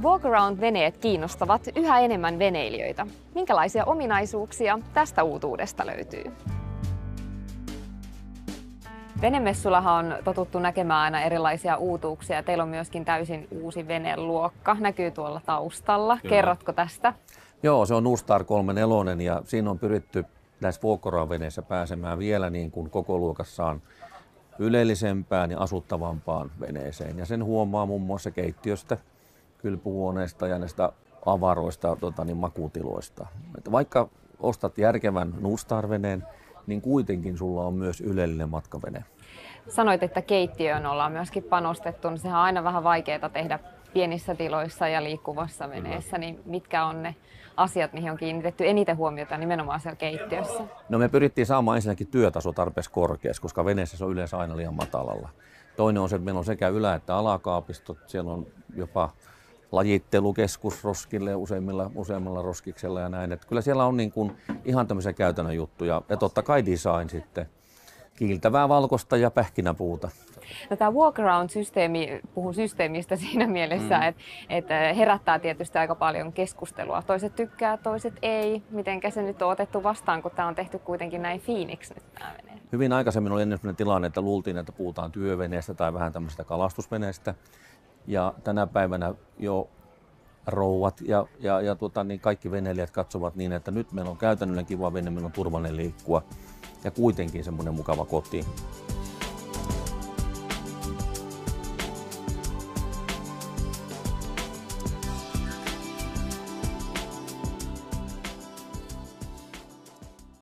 Walkaround-veneet kiinnostavat yhä enemmän veneilijöitä. Minkälaisia ominaisuuksia tästä uutuudesta löytyy? Venemessullahan on totuttu näkemään aina erilaisia uutuuksia. Teillä on myöskin täysin uusi veneluokka, näkyy tuolla taustalla. Kyllä. Kerrotko tästä? Joo, se on Nustar 34 ja siinä on pyritty näissä Walkaround-veneissä pääsemään vielä niin kuin koko luokassaan ylellisempään ja asuttavampaan veneeseen. Ja sen huomaa muun muassa keittiöstä, kylpyhuoneesta ja näistä avaroista makutiloista. Että vaikka ostat järkevän Nustar-veneen, niin kuitenkin sulla on myös ylellinen matkavene. Sanoit, että keittiöön ollaan myöskin panostettu, niin sehän on aina vähän vaikeaa tehdä pienissä tiloissa ja liikkuvassa veneessä. Niin mitkä on ne asiat, mihin on kiinnitetty eniten huomiota nimenomaan siellä keittiössä? No me pyrittiin saamaan ensinnäkin työtaso tarpeeksi korkeaksi, koska veneessä se on yleensä aina liian matalalla. Toinen on se, että meillä on sekä ylä- että alakaapistot, siellä on jopa lajittelukeskus roskille useimmilla roskiksella ja näin. Että kyllä siellä on niin kuin ihan tämmöisiä käytännön juttuja ja totta kai design sitten. Kiiltävää valkoista ja pähkinäpuuta. No, tämä walkaround-systeemi puhuu systeemistä siinä mielessä, että herättää tietysti aika paljon keskustelua. Toiset tykkää, toiset ei. Mitenkä se nyt on otettu vastaan, kun tämä on tehty kuitenkin näin fiiniksi nyt tämä vene? Hyvin aikaisemmin oli ennen sellainen tilanne, että luultiin, että puhutaan työveneestä tai vähän tämmöisestä kalastusveneestä. Ja tänä päivänä jo rouvat ja kaikki veneilijät katsovat niin, että nyt meillä on käytännöllinen kiva vene, meillä on turvallinen liikkua ja kuitenkin semmoinen mukava koti.